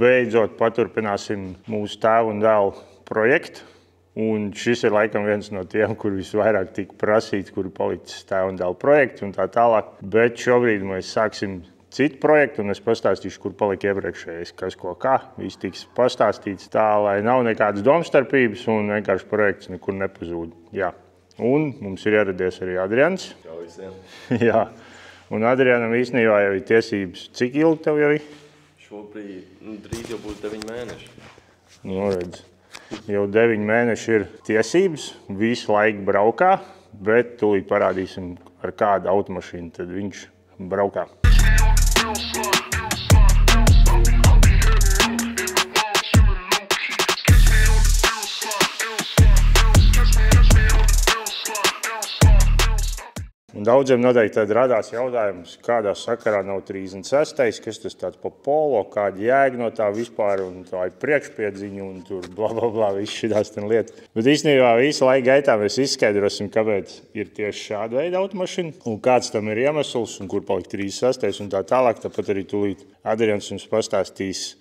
beidzot paturpināsim mūsu tēvu un dēlu projektu. Un šis ir laikam viens no tiem, kur visvairāk tika prasīts, kuri palicis tēva un dēla projekti un tā tālāk. Bet šobrīd mēs sāksim citu projektu, un es pastāstīšu, kur palika iepriekšējais, kas ko kā. Viss tiks pastāstīts tā, lai nav nekādas domstarpības un vienkārši projekts nekur nepazūd. Jā. Un mums ir ieradies arī Adrians. Čau visiem. Jā. Un Adrianam īstenībā jau ir tiesības. Cik ilgi tev jau ir? Šobrīd drīz jau būs 9 mēneši. Nu, redz. Jau 9 mēneši ir tiesības, visu laiku braukā, bet tūlīt parādīsim, ar kādu automašīnu tad viņš braukā. Un daudziem noteikti tad radās jautājums, kādā sakarā nav 36. Kas tas tāds pa polo, kāda jēga no tā vispār, un tā ir priekšpiedziņa, un tur blablabla, viss šitās ten lietas. Bet īstenībā visu laiku gaitā mēs izskaidrosim, kāpēc ir tieši šāda veida automašīna, un kāds tam ir iemesls, un kur palika 36. un tā tālāk. Tāpat arī tūlīt Adrians jums pastāstīs,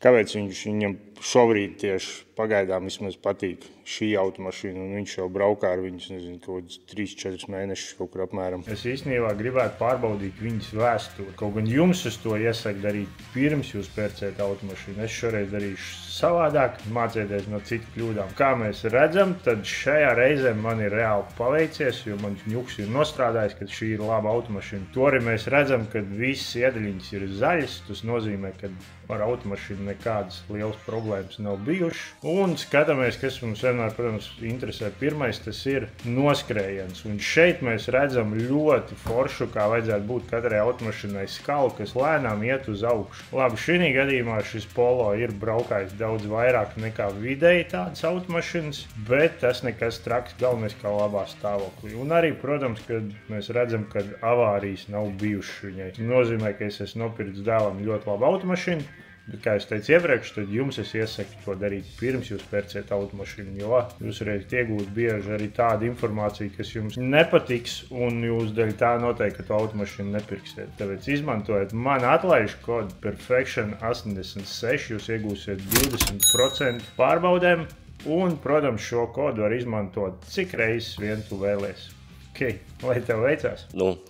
kāpēc viņam šobrīd tieši pagaidām vismaz patīk šī automašīna, un viņš jau braukā ar viņus, nezinu, kaut kāds 3-4 mēnešus kaut kur apmēram. Es īstenībā gribētu pārbaudīt viņas vēsturi. Kaut gan jums es to iesaku darīt pirms jūs pērcēt automašīnu. Es šoreiz darīšu savādāk, mācieties no citu kļūdām. Kā mēs redzam, tad šajā reizē man ir reāli paveicies, jo man ņuks ir nostrādājis, ka šī ir laba automašīna. To arī mēs redzam, ka visas iedaļiņas ir zaļas. Tas nozīmē, ka ar automašīnu nekādas lielas problēmas nav bijušas. Un skatāmies, kas mums vienmēr, protams, interesē. Pirmais, tas ir noskrējiens. Un šeit mēs redzam ļoti foršu, kā vajadzētu būt katrai automašīnai skalu, kas lēnām iet uz augšu. Labi, šī gadījumā šis Polo ir braukājis daudz vairāk nekā vidēji tādas automašīnas, bet tas nekas traks, galvenais kā labā stāvoklī. Un arī, protams, kad mēs redzam, ka avārijas nav bijušas viņai. Tas nozīmē, ka es esmu nopircis dēlam ļoti labu automašīnu. Bet, kā es teicu iepriekš, tad jums es iesaku to darīt pirms jūs pērciet automašīnu, jo jūs varēsiet iegūt bieži arī tādu informāciju, kas jums nepatiks, un jūs dēļ tā noteikti, ka to automašīnu nepirksiet. Tāpēc izmantojiet manu atlaižu kodu Perfection86, jūs iegūsiet 20% pārbaudēm, un, protams, šo kodu var izmantot cik reizes vien tu vēlies. Okay. Lai tev veicās?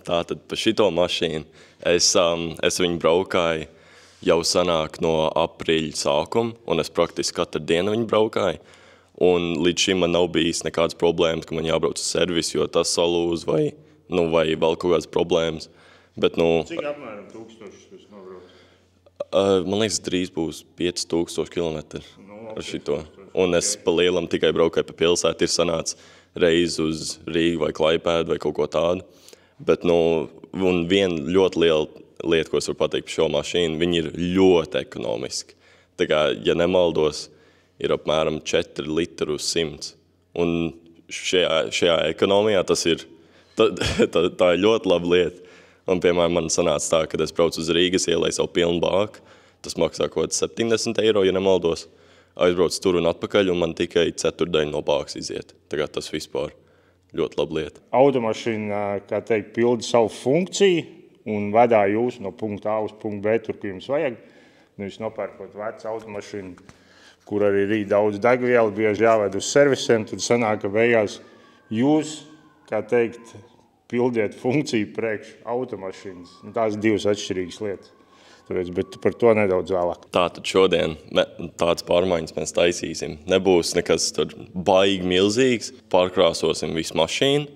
Tātad pa šito mašīnu es viņu braukāju jau sanāk no aprīļa sākuma, un es praktiski katru dienu viņu braukāju. Un līdz šim man nav bijis nekādas problēmas, ka man jābrauc uz servisu, jo tas salūz vai vēl kaut kādas problēmas. Bet, Cik apmēram 1000 jūs nobrauc? Man liekas, drīz būs 5000 kilometri ar šito. Un es pa lielam tikai braukāju pa pilsētu, ir sanācis reizi uz Rīgu vai Klaipēdu vai kaut ko tādu. Bet, un viena ļoti liela lieta, ko es varu pateikt par šo mašīnu, viņi ir ļoti ekonomiski. Tā kā, ja nemaldos, ir apmēram 4 litri uz 100. Un šajā ekonomijā tas ir, tā ir ļoti laba lieta. Un, piemēram, man sanāca tā, kad es braucu uz Rīgas, ielēju savu pilnu bāku, tas maksā kaut kāds 70 eiro, ja nemaldos. Aizbraucu tur un atpakaļ, un man tikai ceturdaļa no bākas iziet. Tā kā tas vispār ļoti laba lieta. Automašīna, kā teikt, pilda savu funkciju, un vedā jūs no punkta A uz punktu B, tur, kur jums vajag. Nevis nopērkot vecu automašīnu, kur arī ir daudz degvielu, bieži jāved uz servisiem, tad sanāk, ka beigās jūs, kā teikt, pildiet funkciju priekš automašīnas. Tās divas atšķirīgas lietas. Tāpēc, bet par to nedaudz vēlāk. Tātad šodien tādas pārmaiņas mēs taisīsim. Nebūs nekas tur baigi milzīgs. Pārkrāsosim visu mašīnu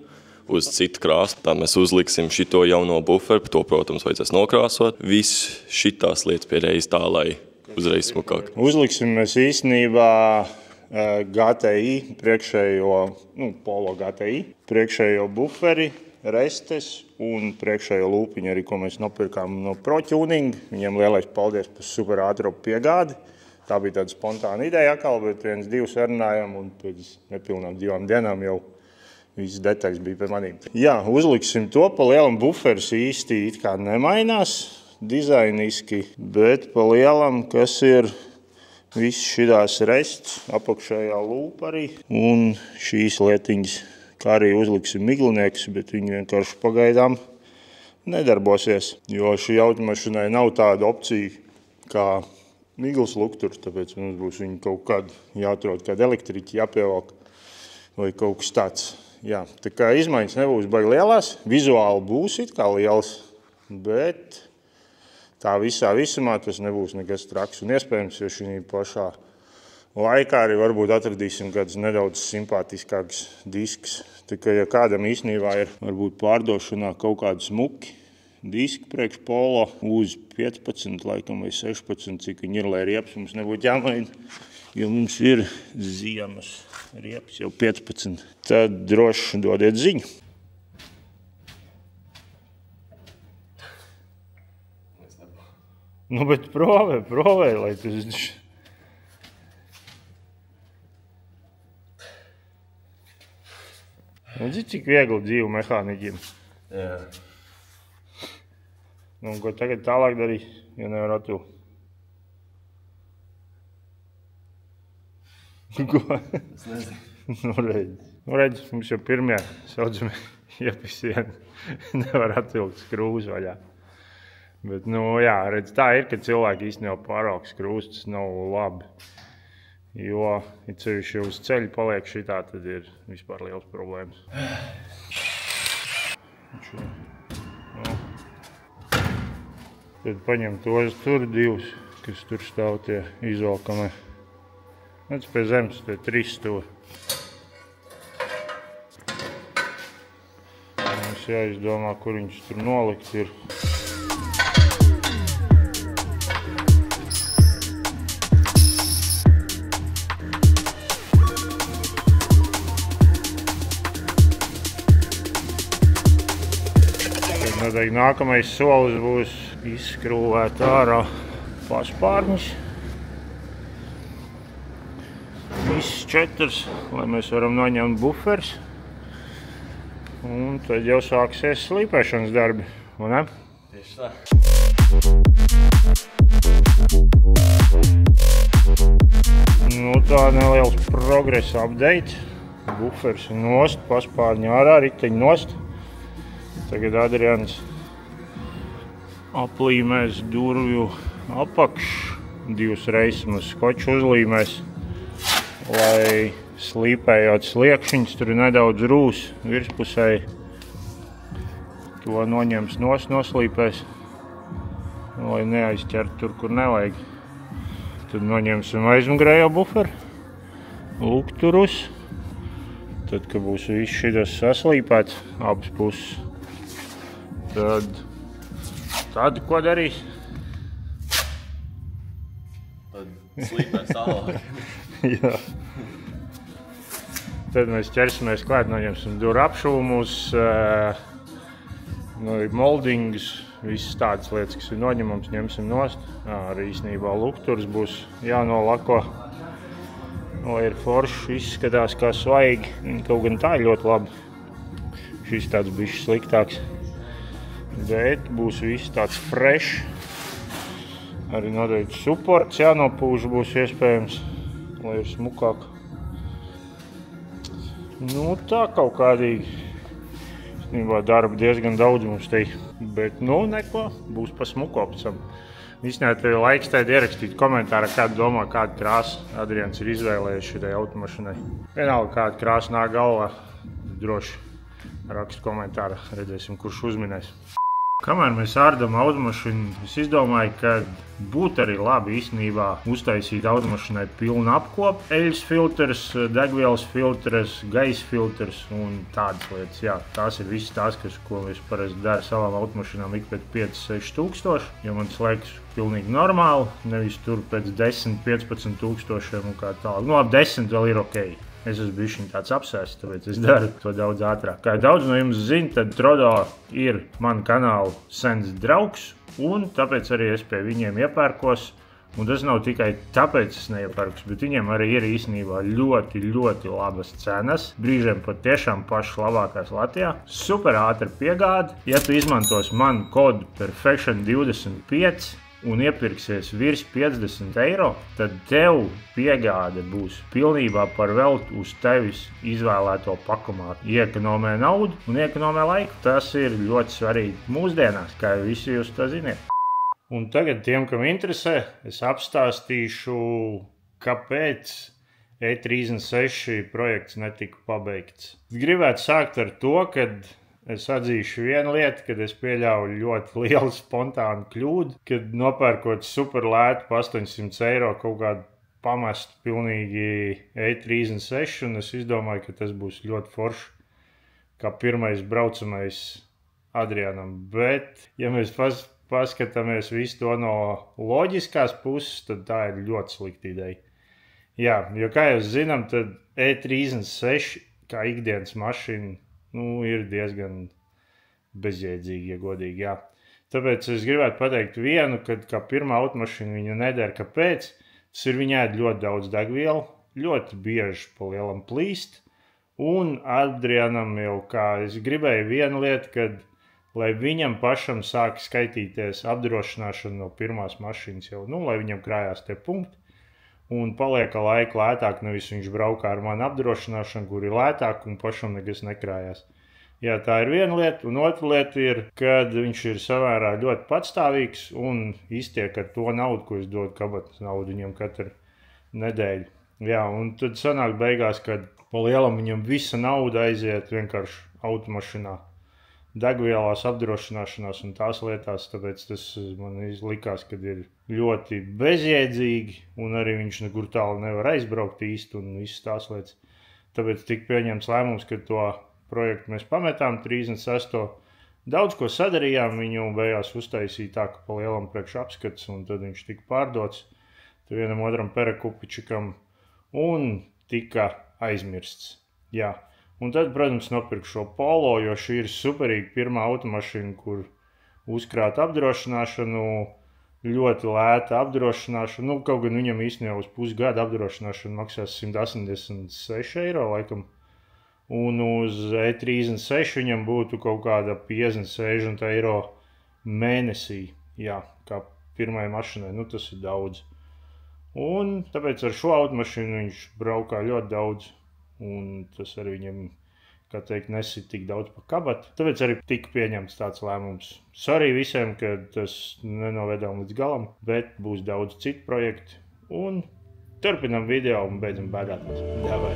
uz citu krāsu. Tā mēs uzliksim šito jauno buferu, to, protams, vajadzēs nokrāsot. Viss šitās lietas pie reizes tā, lai uzreiz smukāk. Uzliksim mēs īstenībā GTI, priekšējo, Polo GTI, priekšējo buferi, restes un priekšējo lūpiņu arī, ko mēs nopirkām no ProTuning. Viņiem lielais paldies par super ātro piegādi. Tā bija tāda spontāna ideja atkal, bet 1-2 sarunājām un pēc nepilnām 2 dienām jau visas detaļas bija pie manīm. Jā, uzliksim to, pa lielam buferis īsti it kā nemainās dizainiski, bet pa lielam, kas ir viss šitās rests, apakšējā lūpa arī, un šīs lietiņas, kā arī uzliksim miglinieks, bet viņi vienkārši pagaidām nedarbosies, jo šī automašīnai nav tāda opcija kā miglas lukturs, tāpēc mums būs viņi kaut kādu jāatrod, kādu elektriķi jāpievelk vai kaut kas tāds. Jā, tā kā izmaiņas nebūs baigi lielās, vizuāli būs it kā liels, bet tā visā visumā tas nebūs nekas traks. Un iespējams, jo šī pašā laikā arī varbūt atradīsim kādus nedaudz simpātiskākus diskus. Tā kā, ja kādam īstenībā ir varbūt pārdošanā kaut kādi smuki diski priekš polo uz 15, laikam, vai 16, cik viņi ir, lai riepas mums nebūtu jāmaina, jo mums ir ziemas riepas jau 15. Tad droši dodiet ziņu. Nu, bet provē, lai tas... Nu, cik viegli dzīvu mehāniķiem. Jā. Nu, ko tagad tālāk darīs, ja nevar atvilkt? Ko? Es nezinu. Nu, redz, mums jau pirmie saucamie iepisieni nevar atvilkt skrūvus vaļā. Bet, nu, jā, redz, tā ir, ka cilvēki īstenībā pārāk skrūvus, tas nav labi. Jo, ja cevišķi uz ceļu paliek šitā, tad ir vispār liels problēmas. Tad paņem tos tur divus, kas tur stāv tie izvalkamie. Nec pie zemes tie 3 stūri. Mums jāizdomā, kur viņš tur nolikt ir. Tad noteikti nākamais solis būs izskrūvēt ārā paspārņus. Viss 4, lai mēs varam noņemt buferus. Un tad jau sāksies slīpēšanas darbi, vai ne? Tieši tā. Nu, tā neliels progresa update. Buferis nost, paspārņi ārā, riteņi nost. Tagad Adrians aplīmēs durvju apakš, 2 reizes mums skoču uzlīmēs, lai slīpējot sliekšņus, tur nedaudz rūs virspusēji. To noņems noslīpēs, lai neaizķert tur, kur nevajag. Tad noņemsim aizmugurējo buferu, lukturus. Tad, kad būs viss šitas saslīpēts, abas puses, tad ko darīs? Tad slīpēs tālāk. Jā. Tad mēs ķersimies klāt, noņemsim duru apšūmus, moldingus, visas tādas lietas, kas ir noņemams, ņemsim nost. Arī īstenībā lukturs būs jānolako, lai ir forši, izskatās kā svaigi. Kaut gan tā ir ļoti labi. Šis tāds bišķi sliktāks. Bet būs viss tāds fresh. Arī noteikti supports jānopūž būs iespējams, lai ir smukāk. Nu, tā kaut kādīgi. Īstenībā darba diezgan daudz mums te. Bet, nu, neko, būs pa smuko pēc tam. Īstenībā tev laiks tēd ierakstīt komentārā, kādu domā, kādu krāsu Adrians ir izvēlējies šitai automašinai. Vienalga, kādu krāsu nāk galvā, droši rakstu komentārā, redzēsim, kurš uzminēs. Kamēr mēs ārdam automašīnu, es izdomāju, ka būtu arī labi īstenībā uztaisīt automašīnai pilnu apkopu. Eļas filtrs, degvielas filtrs, gaisa filtrs un tādas lietas. Jā, tās ir visas tās, ko es parasti daru savām automašīnām ik pēc 5-6 tūkstoši. Jo man tas liekas pilnīgi normāli, nevis tur pēc 10-15 tūkstošiem un kā tālāk. Nu, ap 10 vēl ir ok. Es esmu bišķiņ tāds apsēsts, tāpēc es daru to daudz ātrāk. Kā daudz no jums zina, tad Trodo ir man kanāla sens draugs, un tāpēc arī es pie viņiem iepērkos. Un tas nav tikai tāpēc es neiepērkos, bet viņiem arī ir īstenībā ļoti, ļoti labas cenas. Brīžiem pat tiešām pašas labākās Latvijā. Super ātra piegāde. Ja tu izmantos manu kodu Perfection25, un iepirksies virs 50 eiro, tad tev piegāde būs pilnībā par velti uz tevis izvēlēto pakomātu. Iekonomē naudu un iekonomē laiku. Tas ir ļoti svarīgi mūsdienās, kā visi jūs to ziniet. Un tagad tiem, kam interesē, es apstāstīšu, kāpēc E36 projekts netika pabeigts. Es gribētu sākt ar to, ka es atzīšu vienu lietu, kad es pieļauju ļoti lielu spontānu kļūdu, kad nopērkot super lētu pa 800 eiro kaut kādu pamestu pilnīgi E36, un es izdomāju, ka tas būs ļoti forši, kā pirmais braucamais Adrianam. Bet, ja mēs paskatāmies visu to no loģiskās puses, tad tā ir ļoti slikta ideja. Jā, jo kā jūs zinām, tad E36 kā ikdienas mašīna ir diezgan bezjēdzīga, ja godīgi, jā. Tāpēc es gribētu pateikt vienu, kad kā pirmā automašīna viņa nedara, kāpēc. Tas ir viņai ļoti daudz degvielu, ļoti bieži pa lielam plīst, un Adrianam jau kā es gribēju vienu lietu, kad lai viņam pašam sāk skaitīties apdrošināšana no pirmās mašīnas jau, lai viņam krājās tie punkti, un paliek laika lētāk, nevis viņš braukā ar mani apdrošināšanu, kur ir lētāk, un pašam nekas nekrājās. Jā, tā ir viena lieta, un otra lieta ir, kad viņš ir samērā ļoti patstāvīgs un iztiek ar to naudu, ko es dodu kabatas naudu viņam katru nedēļu. Jā, un tad sanāk beigās, kad pa lielam viņam visa nauda aiziet vienkārši automašīnā, degvielās, apdrošināšanās un tās lietās, tāpēc tas man likās, kad ir ļoti bezjēdzīgi, un arī viņš nekur tālu nevar aizbraukt īsti un visas tās lietas. Tāpēc tika pieņemts lēmums, ka to projektu mēs pametām 36. Daudz ko sadarījām, viņu beigās uztaisīja tā, ka pa lielam priekš apskats, un tad viņš tika pārdots vienam otram Perekupičikam un tika aizmirsts. Jā. Un tad, protams, nopirku šo Polo, jo šī ir superīga pirmā automašīna, kur uzkrāt apdrošināšanu, ļoti lēta apdrošināšana. Kaut gan viņam īstenībā uz pusgada apdrošināšana maksās 186 eiro laikam. Un uz E36 viņam būtu kaut kāda 50-60 eiro mēnesī. Jā, kā pirmai mašīnai, tas ir daudz. Un tāpēc ar šo automašīnu viņš braukā ļoti daudz. Un tas arī viņam, kā teikt, nesit tik daudz pa kabatu. Tāpēc arī tika pieņemts tāds lēmums. Sorry visiem, ka tas nenovedām līdz galam, bet būs daudz citu projektu. Un turpinam video un beidzam bēdāties. Davai!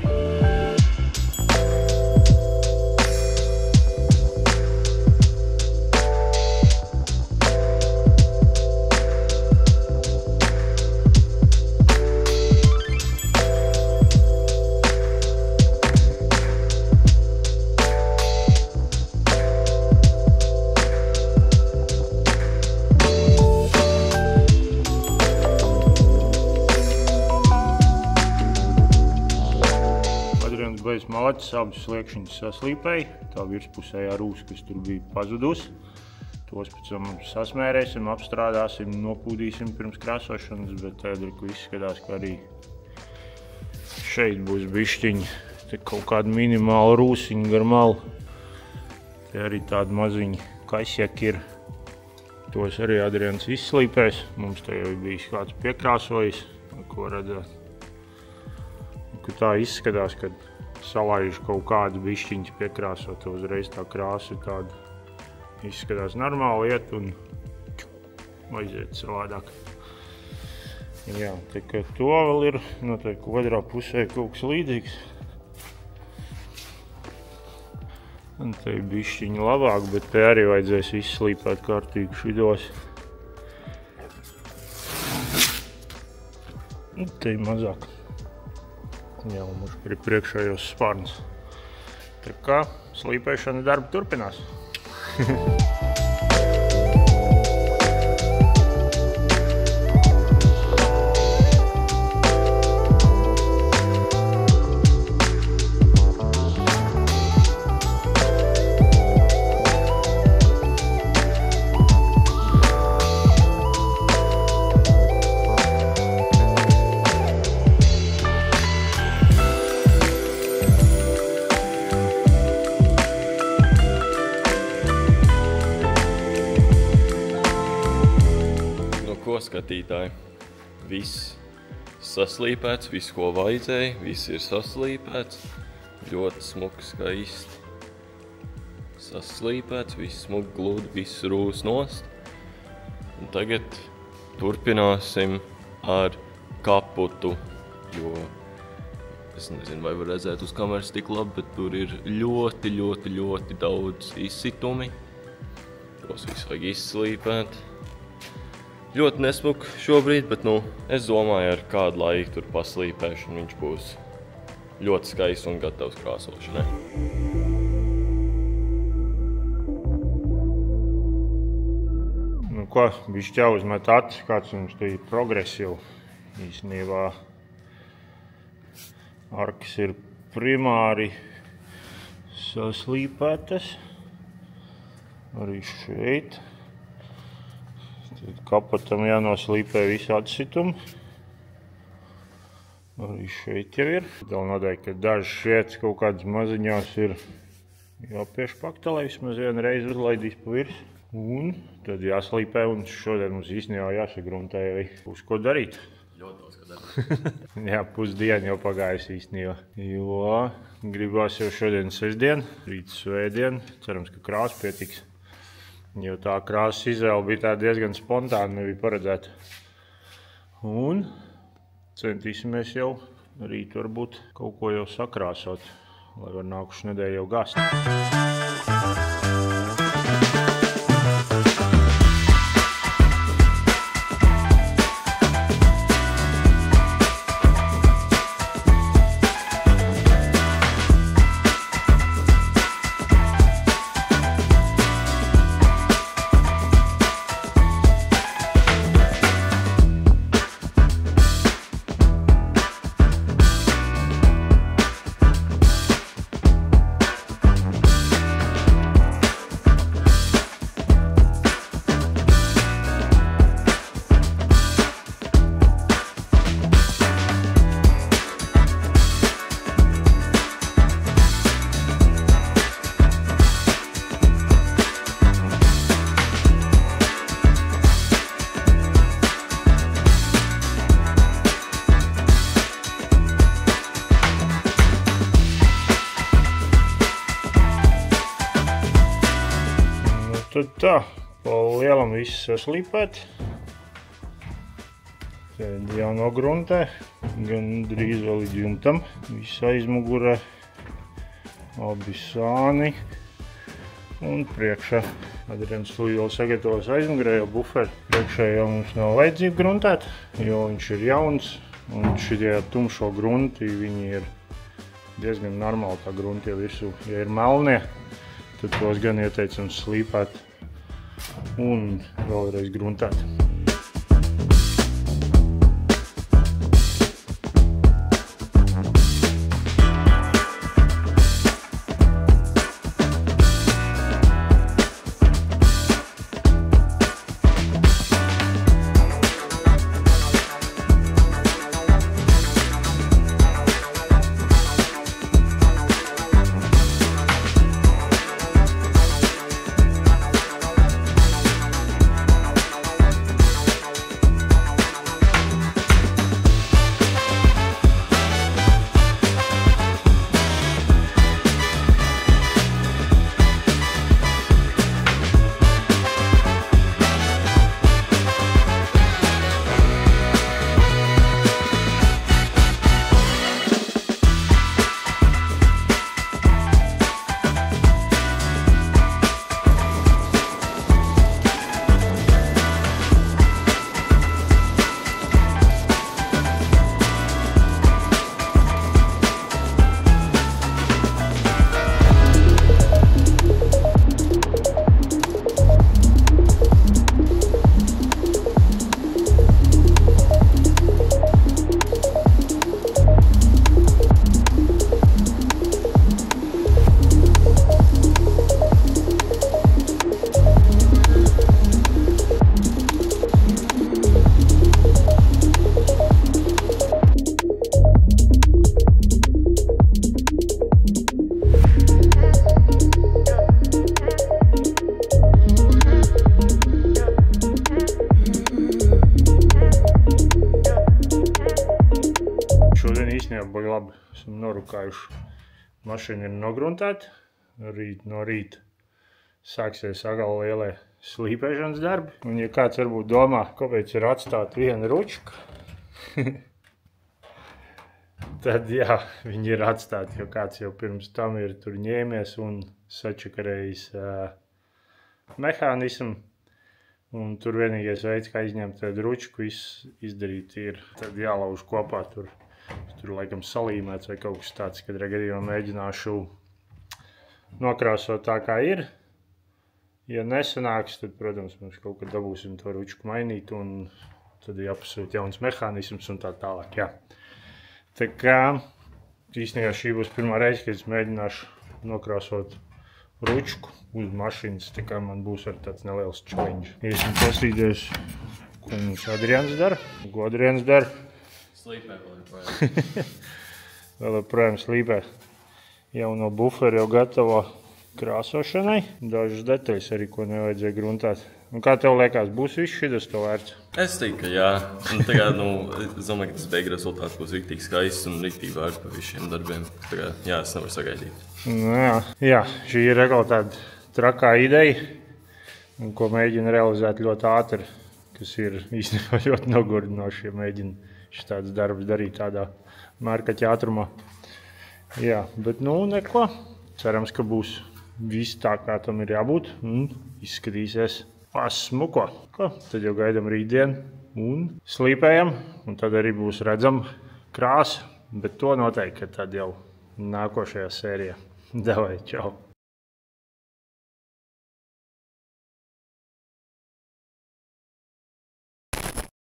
Malacis abas sliekšņas saslīpēja, tā virspusējā rūsa, kas tur bija pazudusi. Tos pēc tam sasmērēsim, apstrādāsim, nopūdīsim pirms krāsošanas, bet ēdriku izskatās, ka arī šeit būs bišķiņi, te kaut kāda minimāla rūsiņa gar malu. Te arī tādi maziņi kaisjaki ir. Tos arī Adrians izslīpēs. Mums te jau bijis kāds piekrāsojis, ko redzēt. Ka tā izskatās, kad salaižu kaut kādu bišķiņas piekrāsot, uzreiz tā krāsa tāda izskatās normāli iet un aiziet savādāk. Jā, tā kā to vēl ir, noteikti otrā pusē kaut kas līdzīgs. Un te ir bišķiņa labāk, bet te arī vajadzēs izslīpēt kārtīgi šitos. Un te ir mazāk. Jā, un mums ir priekšējos spārns. Tā kā slīpēšana darba turpinās. Skatītāji, viss saslīpēts, viss, ko vajadzēja, viss ir saslīpēts, ļoti smuki, skaisti saslīpēts, viss smuki, gludi, viss rūs nost. Un tagad turpināsim ar kaputu, jo es nezinu, vai var redzēt uz kameras tik labi, bet tur ir ļoti daudz izsitumi. Tos visu vajag izslīpēt. Ļoti nesmuk šobrīd, bet es domāju, ar kādu laiku tur paslīpēšanu viņš būs ļoti skaists un gatavs krāsošanai. Ko, bišķi jāuzmet acis, kāds mums te ir progress jau. Īstenībā arkas ir primāri saslīpētas. Arī šeit. Tad kapotam jānoslīpē visi atsitumi. Arī šeit jau ir. Vēl noteikti, ka dažas vietas kaut kādas maziņās ir jāpieš pakta, lai vismaz vienu reizi uzlaidīs pa virs. Un tad jāslīpē, un šodien mums īstenībā jāsagruntē, vai būs ko darīt. Ļoti daudz, ko darīt. Jā, pusdiena jau pagājusi īstenībā. Jo gribās jau šodien sestdien, rīt svētdien. Cerams, ka krāsa pietiks. Jo tā krāsas izvēle bija tā diezgan spontāna, nebija paredzēta. Un centīsimies jau rīt varbūt kaut ko jau sakrāsot, lai var nākušu nedēļu jau gāzt. Tad tā, pa lielam viss saslīpēt. Tad jānogruntē, gan drīz vēl līdz jumtam. Viss aizmugurē, abi sāni un priekšā. Adrians vēl sagatavos aizmugurē jau buferi. Priekšā jau mums nav vajadzība gruntēt, jo viņš ir jauns. Un šitie tumšo grunti, viņi ir diezgan normāli tā grunti jau visu. Ja ir melnie, tad tos gan ieteicams slīpēt un vēlreiz gruntēt. Baigi labi, esam norukājuši. Mašīna ir nogruntēta, no rīta sāksies agal lielie slīpēšanas darbi. Un, ja kāds varbūt domā, kāpēc ir atstāt vienu ručku, tad, jā, viņi ir atstāti, jo kāds jau pirms tam ir tur ņēmies un sačakarējis mehānismu. Un tur vienīgais veids, kā izņemt tādu ručku, izdarīt ir, tad jālauž kopā tur laikam salīmēts vai kaut kas tāds, kad gadījumā mēģināšu nokrāsot tā, kā ir. Ja nesanāks, tad, protams, mēs kaut kad dabūsim to ručku mainīt un tad jāpasūt jauns mehānisms un tā tālāk, jā. Tā kā īstenībā šī būs pirmā reize, kad es mēģināšu nokrāsot ručku uz mašīnas, tā kā man būs arī tāds neliels challenge. Iesim pasīties, ko mums Adrians dara. Ko Adrians dara? Slīpē vēl joprojām. Vēl joprojām slīpē. Jauno buferu jau gatavo krāsošanai. Dažas detaļas arī, ko nevajadzēja gruntāt. Un kā tev liekas, būs viss šitas to vērts? Es teiktu, ka jā. Un tagad, es domāju, ka tas beigu rezultāts būs riktīgi skaists un riktīgi vērts par visiem darbiem. Tā kā, jā, es nevaru sagaidīt. Jā, šī ir tāda trakā ideja, ko mēģina realizēt ļoti ātri, kas ir īstenībā ļoti nogurdinoši, ja mēģina šitādus darbus darīt tādā mērkaķa ātrumā. Jā, bet neko. Cerams, ka būs viss tā, kā tam ir jābūt un izskatīsies pasmuko. Tad jau gaidām rītdien un slīpējam, un tad arī būs redzama krāsa, bet to noteikti, ka tad jau nākošajā sērijā. Davai, čau!